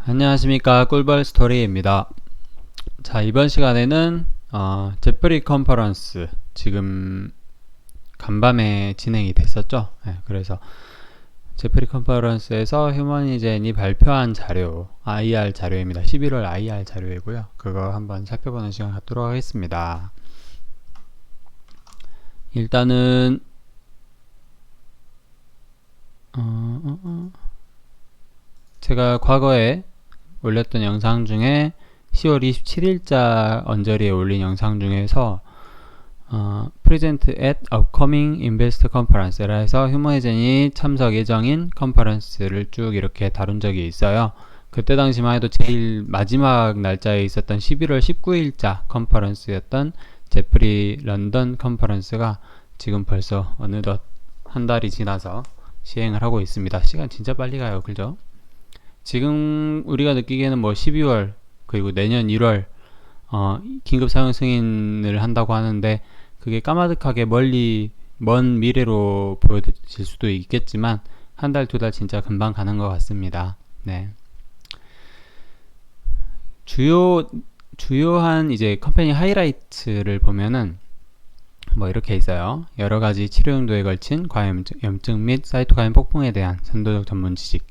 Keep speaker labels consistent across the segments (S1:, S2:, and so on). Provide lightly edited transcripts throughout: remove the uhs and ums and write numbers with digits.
S1: 안녕하십니까, 꿀벌 스토리입니다. 자, 이번 시간에는 제프리 컨퍼런스 지금 간밤에 진행이 됐었죠. 그래서 제프리 컨퍼런스에서 휴머니젠이 발표한 자료, IR 자료입니다. 11월 IR 자료이고요. 그거 한번 살펴보는 시간 갖도록 하겠습니다. 일단은 제가 과거에 올렸던 영상 중에 10월 27일자 언저리에 올린 영상 중에서 Present at Upcoming Investor Conference라 해서 휴머니젠이 참석 예정인 컨퍼런스를 쭉 이렇게 다룬 적이 있어요. 그때 당시만 해도 제일 마지막 날짜에 있었던 11월 19일자 컨퍼런스였던 제프리 런던 컨퍼런스가 지금 벌써 어느덧 한 달이 지나서 시행을 하고 있습니다. 시간 진짜 빨리 가요, 그죠? 지금 우리가 느끼기에는 뭐 12월 그리고 내년 1월 긴급 사용 승인을 한다고 하는데 그게 까마득하게 멀리 먼 미래로 보여질 수도 있겠지만 한 달, 두 달 진짜 금방 가는 것 같습니다. 네. 주요한 이제 컴퍼니 하이라이트를 보면은 뭐 이렇게 있어요. 여러 가지 치료 용도에 걸친 과염증 및 사이토카인 폭풍에 대한 선도적 전문 지식,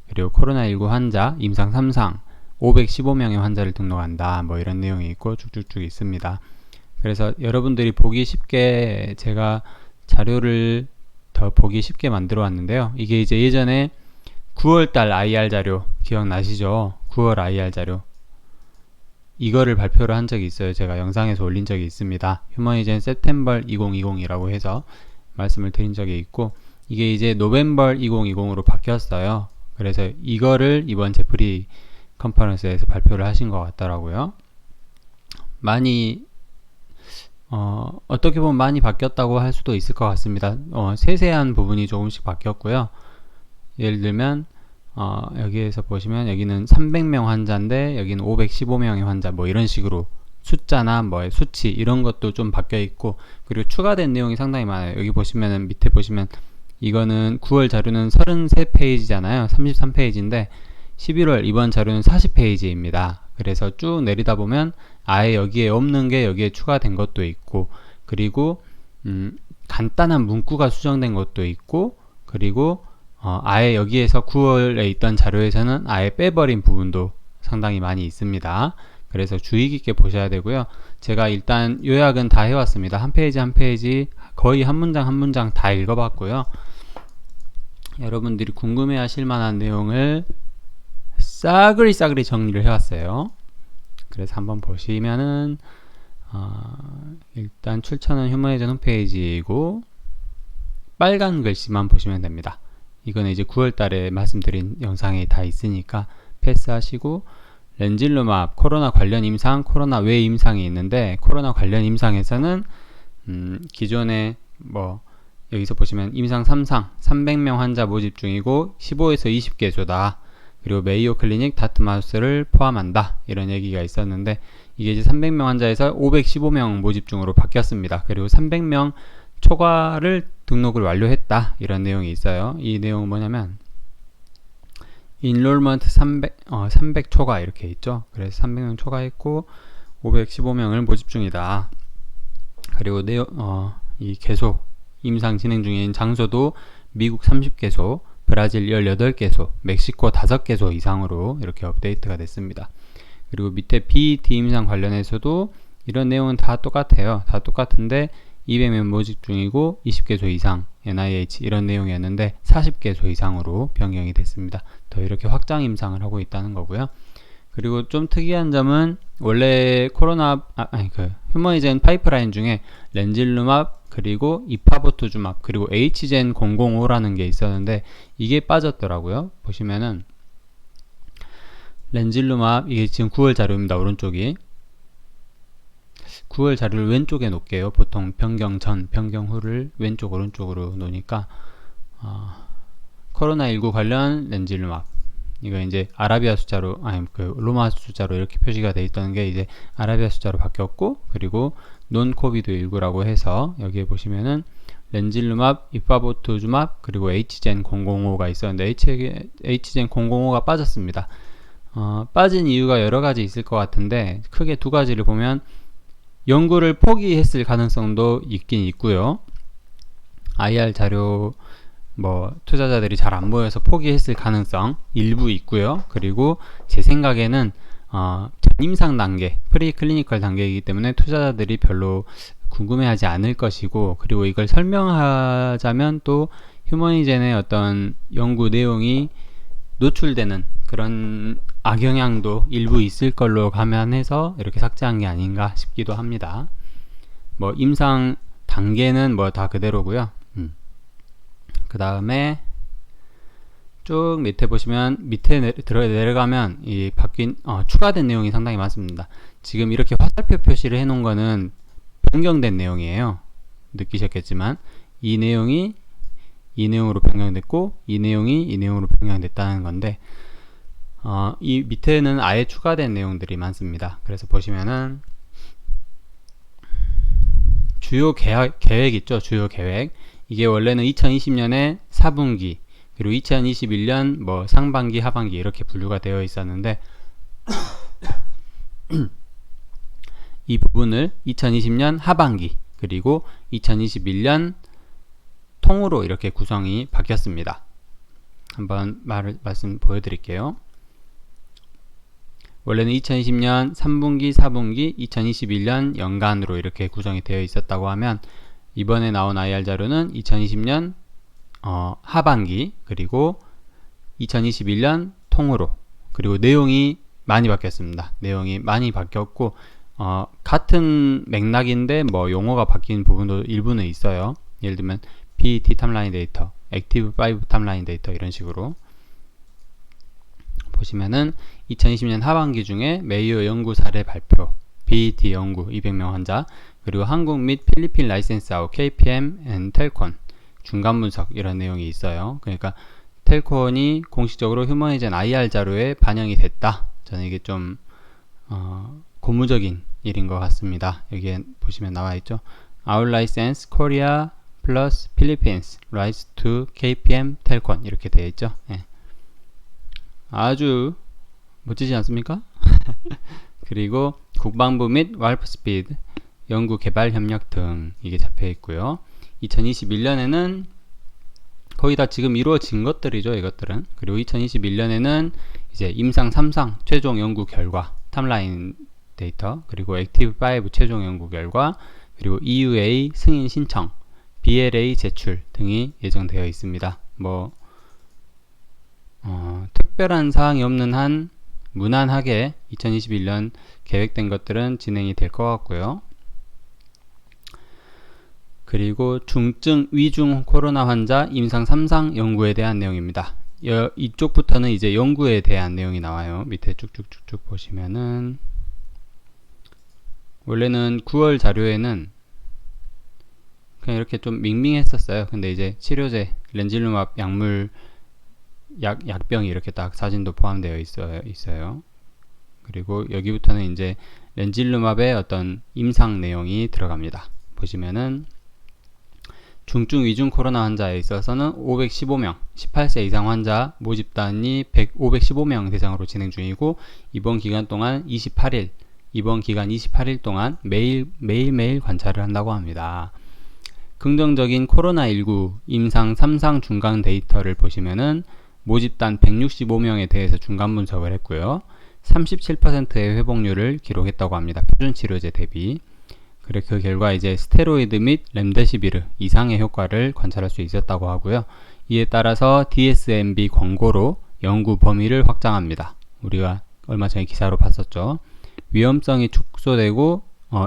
S1: 그리고 코로나19 환자 임상 3상 515명의 환자를 등록한다, 뭐 이런 내용이 있고 쭉쭉쭉 있습니다. 그래서 여러분들이 보기 쉽게 제가 자료를 더 보기 쉽게 만들어 왔는데요. 이게 이제 예전에 9월달 IR 자료 기억나시죠? 9월 IR 자료 이거를 발표를 한 적이 있어요. 제가 영상에서 올린 적이 있습니다. 휴머니젠 September 2020이라고 해서 말씀을 드린 적이 있고, 이게 이제 November 2020으로 바뀌었어요. 그래서 이거를 이번 제프리 컨퍼런스에서 발표를 하신 것 같더라고요. 많이 어떻게 보면 많이 바뀌었다고 할 수도 있을 것 같습니다. 세세한 부분이 조금씩 바뀌었고요. 예를 들면 여기에서 보시면 여기는 300명 환자인데 여기는 515명의 환자, 뭐 이런 식으로 숫자나 뭐 수치 이런 것도 좀 바뀌어 있고, 그리고 추가된 내용이 상당히 많아요. 여기 보시면은 밑에 보시면 이거는 9월 자료는 33페이지잖아요. 33페이지인데 11월 이번 자료는 40페이지입니다. 그래서 쭉 내리다 보면 아예 여기에 없는 게 여기에 추가된 것도 있고, 그리고 간단한 문구가 수정된 것도 있고, 그리고 아예 여기에서 9월에 있던 자료에서는 아예 빼버린 부분도 상당히 많이 있습니다. 그래서 주의 깊게 보셔야 되고요. 제가 일단 요약은 다 해왔습니다. 한 페이지 한 페이지 거의 한 문장 한 문장 다 읽어봤고요. 여러분들이 궁금해 하실 만한 내용을 싸그리 정리를 해왔어요. 그래서 한번 보시면은 일단 출처는 휴머니전 홈페이지이고 빨간 글씨만 보시면 됩니다. 이거는 이제 9월달에 말씀드린 영상에 다 있으니까 패스하시고, 렌질루맙 코로나 관련 임상, 코로나 외 임상이 있는데, 코로나 관련 임상에서는 기존에 뭐 여기서 보시면 임상 3상 300명 환자 모집 중이고 15에서 20개소다. 그리고 메이오 클리닉 다트마우스를 포함한다, 이런 얘기가 있었는데 이게 이제 300명 환자에서 515명 모집 중으로 바뀌었습니다. 그리고 300명 초과를 등록을 완료했다, 이런 내용이 있어요. 이 내용은 뭐냐면 인롤먼트 300 초과 이렇게 있죠. 그래서 300명 초과했고 515명을 모집 중이다. 그리고 이 개소 임상 진행 중인 장소도 미국 30개소, 브라질 18개소, 멕시코 5개소 이상으로 이렇게 업데이트가 됐습니다. 그리고 밑에 BT 임상 관련해서도 이런 내용은 다 똑같아요. 다 똑같은데 200명 모집 중이고 20개소 이상 NIH 이런 내용이었는데 40개소 이상으로 변경이 됐습니다. 더 이렇게 확장 임상을 하고 있다는 거고요. 그리고 좀 특이한 점은 원래 휴머니젠 파이프라인 중에 렌질루맙, 그리고 이파보투주맙, 그리고 H젠 005라는 게 있었는데 이게 빠졌더라고요. 보시면은 렌질루맙, 이게 지금 9월 자료입니다. 오른쪽이 9월 자료를 왼쪽에 놓을게요. 보통 변경 전, 변경 후를 왼쪽 오른쪽으로 놓으니까 코로나19 관련 렌질루맙, 이거 이제 아라비아 숫자로, 로마 숫자로 이렇게 표시가 되어 있던 게 이제 아라비아 숫자로 바뀌었고, 그리고 논 코비드 19라고 해서 여기에 보시면은 렌질루맙, 이파보투주맙, 그리고 H젠 005가 있었는데 H젠 005가 빠졌습니다. 빠진 이유가 여러 가지 있을 것 같은데 크게 두 가지를 보면 연구를 포기했을 가능성도 있긴 있고요. IR 자료 투자자들이 잘 안 보여서 포기했을 가능성 일부 있고요. 그리고 제 생각에는 전임상 단계, 프리클리니컬 단계이기 때문에 투자자들이 별로 궁금해하지 않을 것이고, 그리고 이걸 설명하자면 또 휴머니젠의 어떤 연구 내용이 노출되는 그런 악영향도 일부 있을 걸로 감안해서 이렇게 삭제한 게 아닌가 싶기도 합니다. 임상 단계는 다 그대로고요. 그 다음에 쭉 밑에 보시면 밑에 내려가면 이 바뀐 추가된 내용이 상당히 많습니다. 지금 이렇게 화살표 표시를 해 놓은 거는 변경된 내용이에요. 느끼셨겠지만 이 내용이 이 내용으로 변경됐고 이 내용이 이 내용으로 변경됐다는 건데, 이 밑에는 아예 추가된 내용들이 많습니다. 그래서 보시면은 주요 계획 있죠. 주요 계획. 이게 원래는 2020년에 4분기 그리고 2021년 상반기 하반기 이렇게 분류가 되어 있었는데 이 부분을 2020년 하반기 그리고 2021년 통으로 이렇게 구성이 바뀌었습니다. 한번 말씀 보여드릴게요. 원래는 2020년 3분기, 4분기, 2021년 연간으로 이렇게 구성이 되어 있었다고 하면, 이번에 나온 IR 자료는 2020년 하반기 그리고 2021년 통으로, 그리고 내용이 많이 바뀌었습니다. 내용이 많이 바뀌었고 같은 맥락인데 용어가 바뀐 부분도 일부는 있어요. 예를 들면 BET 탑라인 데이터, 액티브 5 탑라인 데이터 이런 식으로 보시면은 2020년 하반기 중에 메이어 연구 사례 발표, BET 연구 200명 환자, 그리고 한국 및 필리핀 라이센스 아웃 KPM and 텔콘 중간 분석 이런 내용이 있어요. 그러니까 텔콘이 공식적으로 휴머니젠 IR 자료에 반영이 됐다. 저는 이게 좀 고무적인 일인 것 같습니다. 여기에 보시면 나와 있죠. Our license Korea plus Philippines rise to KPM 텔콘 이렇게 되어 있죠. 예. 아주 멋지지 않습니까? 그리고 국방부 및 왈프스피드 연구 개발 협력 등 이게 잡혀 있고요. 2021년에는 거의 다 지금 이루어진 것들이죠, 이것들은. 그리고 2021년에는 이제 임상 3상 최종 연구 결과, 탑라인 데이터, 그리고 액티브 5 최종 연구 결과, 그리고 EUA 승인 신청, BLA 제출 등이 예정되어 있습니다. 특별한 사항이 없는 한 무난하게 2021년 계획된 것들은 진행이 될 것 같고요. 그리고 중증 위중 코로나 환자 임상 3상 연구에 대한 내용입니다. 이쪽부터는 이제 연구에 대한 내용이 나와요. 밑에 쭉쭉쭉쭉 보시면은 원래는 9월 자료에는 그냥 이렇게 좀 밍밍했었어요. 근데 이제 치료제, 렌질루맙 약물 약병이 이렇게 딱 사진도 포함되어 있어요. 그리고 여기부터는 이제 렌질루맙의 어떤 임상 내용이 들어갑니다. 보시면은 중증 위중 코로나 환자에 있어서는 515명, 18세 이상 환자 모집단이 515명 대상으로 진행 중이고, 이번 기간 28일 동안 매일매일 관찰을 한다고 합니다. 긍정적인 코로나19 임상 3상 중간 데이터를 보시면은 모집단 165명에 대해서 중간 분석을 했고요. 37%의 회복률을 기록했다고 합니다. 표준 치료제 대비. 그리고 그 결과 이제 스테로이드 및 렘데시비르 이상의 효과를 관찰할 수 있었다고 하고요. 이에 따라서 DSMB 권고로 연구 범위를 확장합니다. 우리가 얼마 전에 기사로 봤었죠. 위험성이 축소되고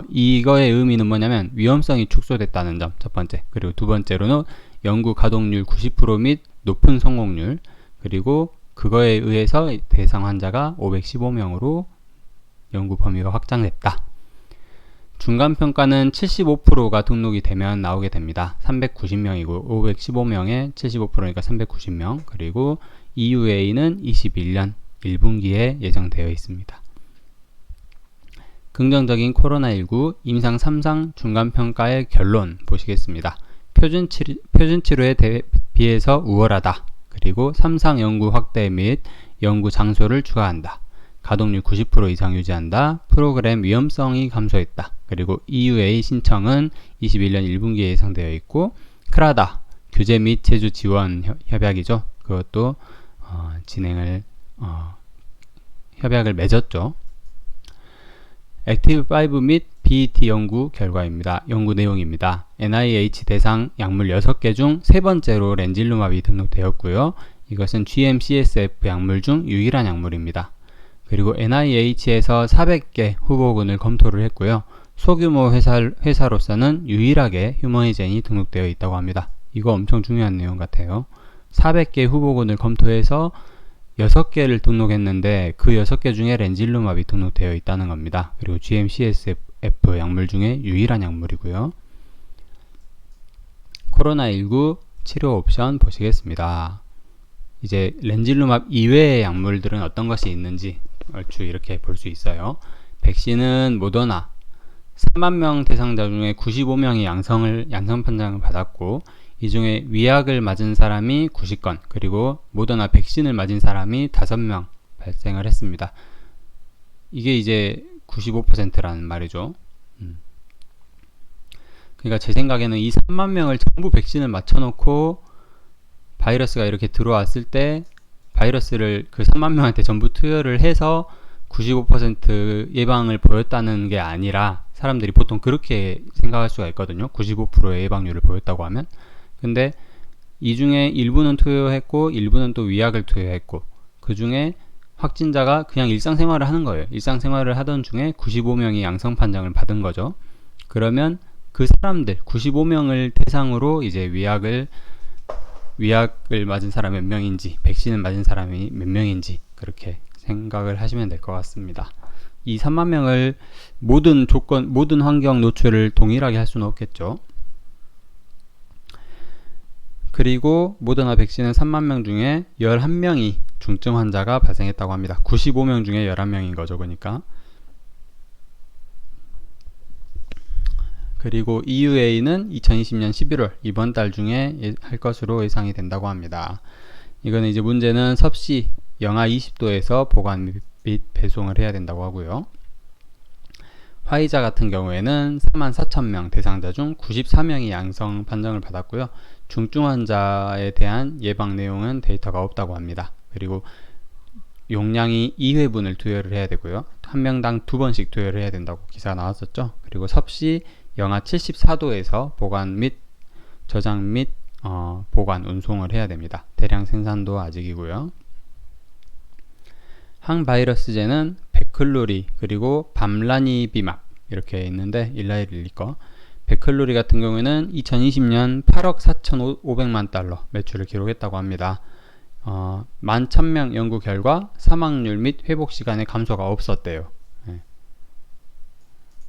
S1: 이거의 의미는 뭐냐면 위험성이 축소됐다는 점 첫 번째, 그리고 두 번째로는 연구 가동률 90% 및 높은 성공률, 그리고 그거에 의해서 대상 환자가 515명으로 연구 범위가 확장됐다. 중간평가는 75%가 등록이 되면 나오게 됩니다. 390명이고 515명에 75%니까 390명, 그리고 EUA는 21년 1분기에 예정되어 있습니다. 긍정적인 코로나19 임상 3상 중간평가의 결론 보시겠습니다. 표준 치료에 비해서 우월하다. 그리고 3상 연구 확대 및 연구 장소를 추가한다. 가동률 90% 이상 유지한다. 프로그램 위험성이 감소했다. 그리고 EUA 신청은 21년 1분기에 예상되어 있고, 크라다 규제 및 제조 지원 협약이죠. 그것도 협약을 맺었죠. 액티브5 및 BET 연구 결과입니다. 연구 내용입니다. NIH 대상 약물 6개 중 세 번째로 렌질루맙이 등록되었고요. 이것은 GM-CSF 약물 중 유일한 약물입니다. 그리고 NIH에서 400개 후보군을 검토를 했고요. 소규모 회사로서는 유일하게 휴머니젠이 등록되어 있다고 합니다. 이거 엄청 중요한 내용 같아요. 400개 후보군을 검토해서 6개를 등록했는데 그 6개 중에 렌질루맙이 등록되어 있다는 겁니다. 그리고 GM-CSF 약물 중에 유일한 약물이고요. 코로나19 치료 옵션 보시겠습니다. 이제 렌질루맙 이외의 약물들은 어떤 것이 있는지 얼추 이렇게 볼 수 있어요. 백신은 모더나 3만 명 대상자 중에 95명이 양성 판정을 받았고, 이 중에 위약을 맞은 사람이 90건, 그리고 모더나 백신을 맞은 사람이 5명 발생을 했습니다. 이게 이제 95%라는 말이죠. 그러니까 제 생각에는 이 3만 명을 전부 백신을 맞춰놓고 바이러스가 이렇게 들어왔을 때 바이러스를 그 3만 명한테 전부 투여를 해서 95% 예방을 보였다는 게 아니라, 사람들이 보통 그렇게 생각할 수가 있거든요. 95%의 예방률을 보였다고 하면. 근데 이 중에 일부는 투여했고 일부는 또 위약을 투여했고, 그 중에 확진자가 그냥 일상생활을 하는 거예요. 일상생활을 하던 중에 95명이 양성 판정을 받은 거죠. 그러면 그 사람들 95명을 대상으로 이제 위약을 맞은 사람이 몇 명인지, 백신을 맞은 사람이 몇 명인지 그렇게 생각을 하시면 될 것 같습니다. 이 3만 명을 모든 조건, 모든 환경 노출을 동일하게 할 수는 없겠죠. 그리고 모더나 백신은 3만 명 중에 11명이 중증 환자가 발생했다고 합니다. 95명 중에 11명인 거죠. 그러니까. 그리고 EUA는 2020년 11월 이번 달 중에 할 것으로 예상이 된다고 합니다. 이거는 이제 문제는 섭씨 영하 20도에서 보관 및 배송을 해야 된다고 하고요. 화이자 같은 경우에는 44,000명 대상자 중 94명이 양성 판정을 받았고요. 중증 환자에 대한 예방 내용은 데이터가 없다고 합니다. 그리고 용량이 2회분을 투여를 해야 되고요. 한 명당 2번씩 투여를 해야 된다고 기사가 나왔었죠. 그리고 섭씨 영하 74도에서 보관 및 저장 및 보관, 운송을 해야 됩니다. 대량 생산도 아직이고요. 항바이러스제는 베클로리 그리고 밤라니비맙 이렇게 있는데, 일라일리 거. 베클로리 같은 경우에는 2020년 8억 4,500만 달러 매출을 기록했다고 합니다. 11,000명 연구 결과 사망률 및 회복 시간의 감소가 없었대요.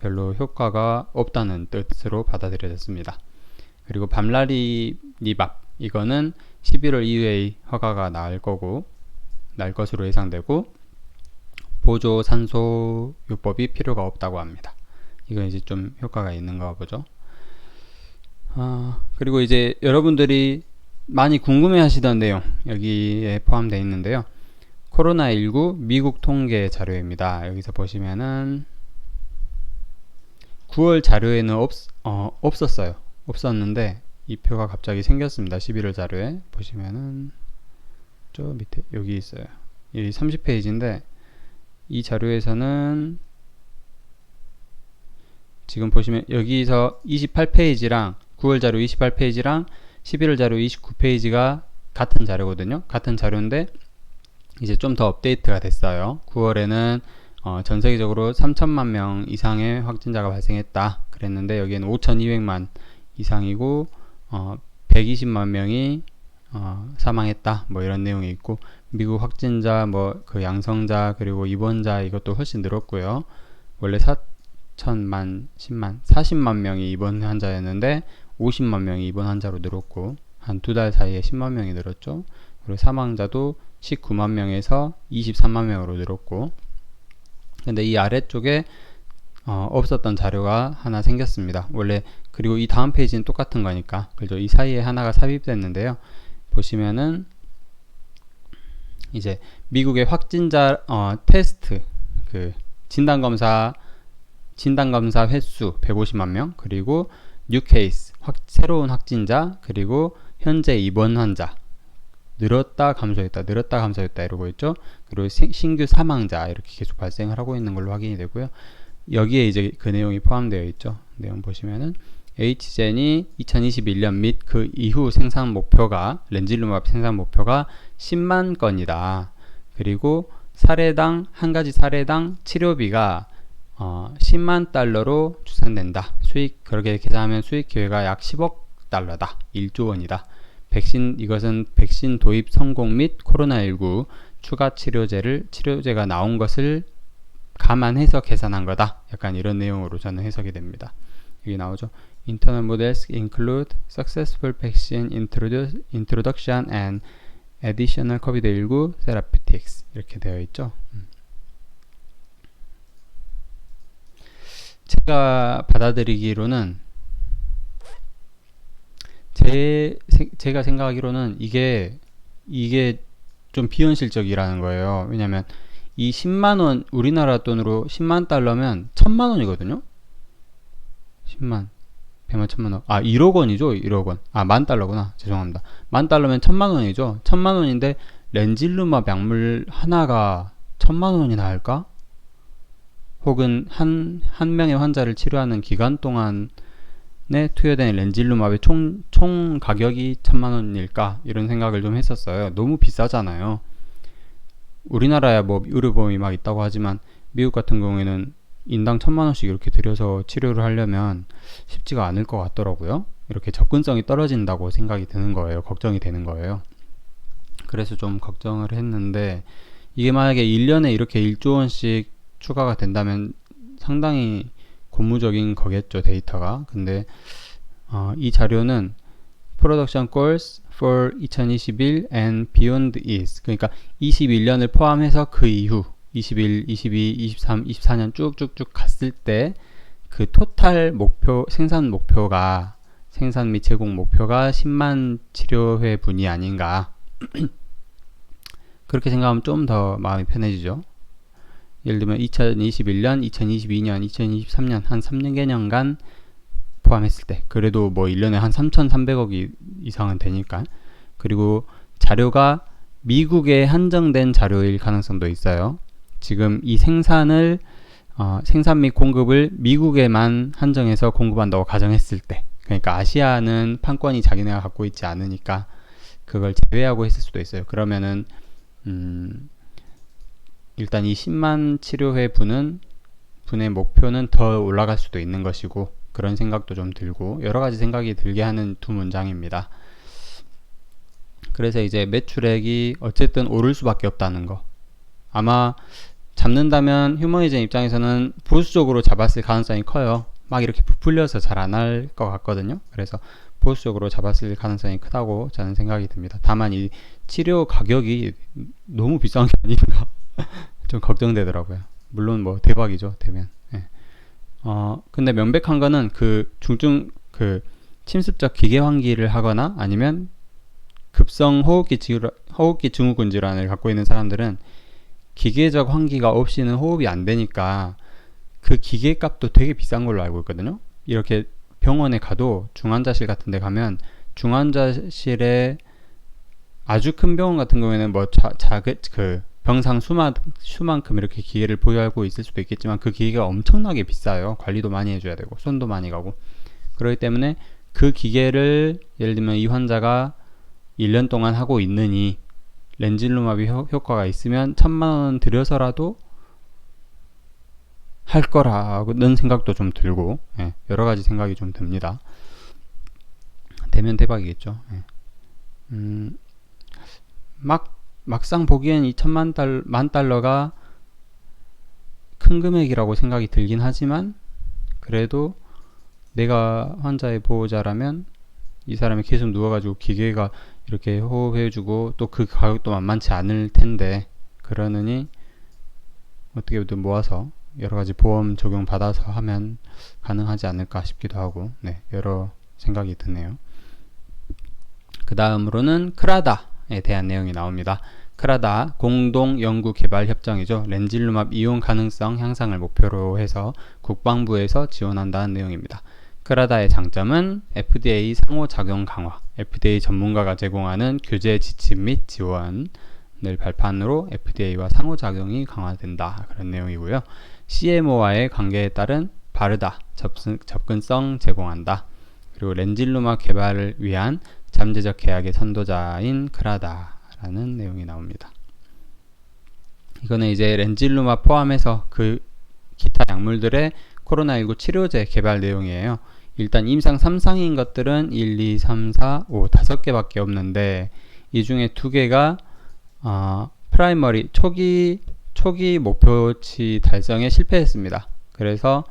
S1: 별로 효과가 없다는 뜻으로 받아들여졌습니다. 그리고 밤라니비맙 이거는 11월 이후에 허가가 날 것으로 예상되고, 보조 산소 요법이 필요가 없다고 합니다. 이건 이제 좀 효과가 있는가 보죠. 그리고 이제 여러분들이 많이 궁금해 하시던 내용 여기에 포함되어 있는데요. 코로나19 미국 통계 자료입니다. 여기서 보시면은 9월 자료에는 없었어요. 없었는데 이 표가 갑자기 생겼습니다. 11월 자료에 보시면은 저 밑에 여기 있어요. 여기 30페이지인데 이 자료에서는 지금 보시면 여기서 28페이지랑 9월 자료 28페이지랑 11월 자료 29페이지가 같은 자료거든요. 같은 자료인데 이제 좀 더 업데이트가 됐어요. 9월에는 전 세계적으로 3천만 명 이상의 확진자가 발생했다 그랬는데, 여기에는 5,200만 이상이고 120만 명이 사망했다 뭐 이런 내용이 있고, 미국 확진자 뭐 그 양성자 그리고 입원자 이것도 훨씬 늘었고요. 원래 4천만 10만 40만 명이 입원 환자였는데 50만 명이 입원 환자로 늘었고, 한 2달 사이에 10만 명이 늘었죠. 그리고 사망자도 19만 명에서 23만 명으로 늘었고, 근데 이 아래쪽에 없었던 자료가 하나 생겼습니다. 원래. 그리고 이 다음 페이지는 똑같은 거니까, 그죠? 이 사이에 하나가 삽입됐는데요. 보시면은 이제 미국의 확진자 테스트 그 진단검사 횟수 150만 명, 그리고 뉴 케이스 새로운 확진자, 그리고 현재 입원 환자 늘었다 감소했다 이러고 있죠. 그리고 신규 사망자 이렇게 계속 발생을 하고 있는 걸로 확인이 되고요. 여기에 이제 그 내용이 포함되어 있죠. 내용 보시면은 H젠이 2021년 및 그 이후 생산 목표가 렌질루마브 생산 목표가 10만 건이다. 그리고 한 가지 사례당 치료비가 10만 달러로 추산된다. 그렇게 계산하면 수익 기회가 약 10억 달러다. 1조 원이다. 이것은 백신 도입 성공 및 코로나19 추가 치료제가 나온 것을 감안해서 계산한 거다. 약간 이런 내용으로 저는 해석이 됩니다. 여기 나오죠. Internal models include successful vaccine introduction and additional COVID-19 therapeutics 이렇게 되어 있죠. 제가 받아들이기로는 제가 생각하기로는 이게 좀 비현실적이라는 거예요. 왜냐면 이 10만원 우리나라 돈으로 10만 달러면 1000만 원이거든요. 10만 100만 1000만 원. 1억 원이죠. 1억 원. 만 달러구나. 죄송합니다. 만 달러면 1000만 원이죠. 1000만 원인데 렌질루마브 약물 하나가 1000만 원이나 할까? 혹은 한 명의 환자를 치료하는 기간 동안에 투여된 렌질루마브의 총 가격이 1000만 원일까? 이런 생각을 좀 했었어요. 너무 비싸잖아요. 우리나라야 뭐 의료보험이 막 있다고 하지만 미국 같은 경우에는 인당 1000만 원씩 이렇게 들여서 치료를 하려면 쉽지가 않을 것 같더라고요. 이렇게 접근성이 떨어진다고 생각이 드는 거예요. 걱정이 되는 거예요. 그래서 좀 걱정을 했는데 이게 만약에 1년에 이렇게 1조 원씩 추가가 된다면 상당히 고무적인 거겠죠, 데이터가. 근데 이 자료는 Production Goals for 2021 and Beyond is, 그러니까 21년을 포함해서 그 이후 21, 22, 23, 24년 쭉쭉쭉 갔을 때 그 토탈 목표, 생산 및 제공 목표가 10만 치료회 분이 아닌가. 그렇게 생각하면 좀 더 마음이 편해지죠. 예를 들면 2021년, 2022년, 2023년 한 3개년간 포함했을 때 그래도 뭐 1년에 한 3,300억 이상은 되니까. 그리고 자료가 미국에 한정된 자료일 가능성도 있어요. 지금 이 생산 및 공급을 미국에만 한정해서 공급한다고 가정했을 때, 그러니까 아시아는 판권이 자기네가 갖고 있지 않으니까 그걸 제외하고 했을 수도 있어요. 그러면은 일단 이 10만 치료회 분의 목표는 더 올라갈 수도 있는 것이고, 그런 생각도 좀 들고 여러 가지 생각이 들게 하는 두 문장입니다. 그래서 이제 매출액이 어쨌든 오를 수밖에 없다는 거. 아마 잡는다면 휴머니즘 입장에서는 보수적으로 잡았을 가능성이 커요. 막 이렇게 부풀려서 잘 안 할 것 같거든요. 그래서 보수적으로 잡았을 가능성이 크다고 저는 생각이 듭니다. 다만 이 치료 가격이 너무 비싼 게 아닌가 좀 걱정되더라고요. 물론 뭐 대박이죠, 되면. 예. 근데 명백한 거는 침습적 기계 환기를 하거나 아니면 급성 호흡기 증후군 질환을 갖고 있는 사람들은 기계적 환기가 없이는 호흡이 안 되니까 그 기계 값도 되게 비싼 걸로 알고 있거든요. 이렇게 병원에 가도 중환자실 같은 데 가면 중환자실에 아주 큰 병원 같은 경우에는 뭐 병상 수만큼 이렇게 기계를 보유하고 있을 수도 있겠지만 그 기계가 엄청나게 비싸요. 관리도 많이 해줘야 되고 손도 많이 가고. 그렇기 때문에 그 기계를 예를 들면 이 환자가 1년 동안 하고 있느니 렌질루마브 효과가 있으면 1000만원 들여서라도 할 거라는 생각도 좀 들고, 예, 여러 가지 생각이 좀 듭니다. 되면 대박이겠죠. 예. 막상 보기엔 2천만 달러가 큰 금액이라고 생각이 들긴 하지만 그래도 내가 환자의 보호자라면 이 사람이 계속 누워가지고 기계가 이렇게 호흡해주고 또 그 가격도 만만치 않을 텐데 그러느니 어떻게든 모아서 여러가지 보험 적용 받아서 하면 가능하지 않을까 싶기도 하고, 네, 여러 생각이 드네요. 그 다음으로는 크라다에 대한 내용이 나옵니다. 크라다 공동 연구 개발 협정이죠. 렌질루맙 이용 가능성 향상을 목표로 해서 국방부에서 지원한다는 내용입니다. 크라다의 장점은 FDA 상호작용 강화, FDA 전문가가 제공하는 규제 지침 및 지원을 발판으로 FDA와 상호작용이 강화된다. 그런 내용이고요. CMO와의 관계에 따른 바르다 접근성 제공한다. 그리고 렌질루맙 개발을 위한 잠재적 계약의 선도자인 크라다라는 내용이 나옵니다. 이거는 이제 렌질루맙 포함해서 그 기타 약물들의 코로나19 치료제 개발 내용이에요. 일단 임상 3상인 것들은 1, 2, 3, 4, 5, 5개밖에 없는데 이 중에 2개가 프라이머리 초기 목표치 달성에 실패했습니다. 그래서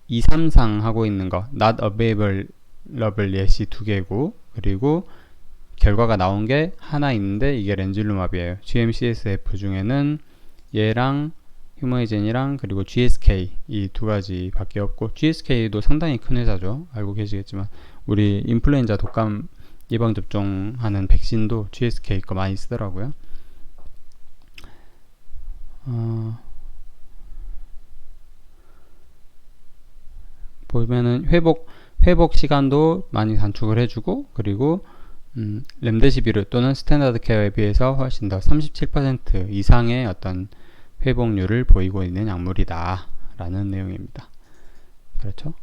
S1: 2, 3상 하고 있는 거 not available yet이 2개고 그리고 결과가 나온 게 하나 있는데 이게 렌질루맙이에요. GM-CSF 중에는 얘랑 휴머니젠이랑 그리고 GSK 이 2가지 밖에 없고 GSK도 상당히 큰 회사죠. 알고 계시겠지만 우리 인플루엔자 독감 예방접종하는 백신도 GSK 거 많이 쓰더라고요. 보면은 회복 시간도 많이 단축을 해주고 그리고 렘데시비르 또는 스탠다드 케어에 비해서 훨씬 더 37% 이상의 어떤 회복률을 보이고 있는 약물이다 라는 내용입니다. 그렇죠?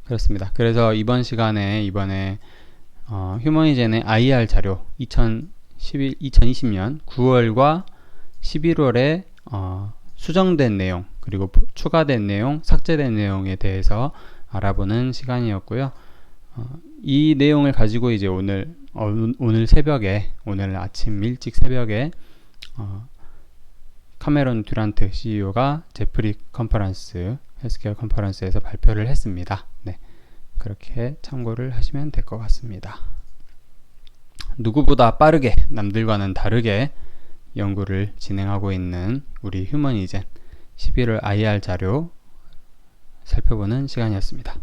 S1: 그렇습니다. 그래서 이번 시간에 이번에 휴머니젠의 IR 자료 2020년 9월과 11월에 수정된 내용 그리고 추가된 내용, 삭제된 내용에 대해서 알아보는 시간이었고요. 이 내용을 가지고 이제 오늘 새벽에 오늘 아침 일찍 새벽에 카메론 듀란트 CEO가 제프리 컨퍼런스 헬스케어 컨퍼런스에서 발표를 했습니다. 네, 그렇게 참고를 하시면 될 것 같습니다. 누구보다 빠르게 남들과는 다르게 연구를 진행하고 있는 우리 휴머니젠 11월 IR 자료 살펴보는 시간이었습니다.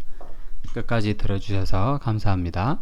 S1: 끝까지 들어주셔서 감사합니다.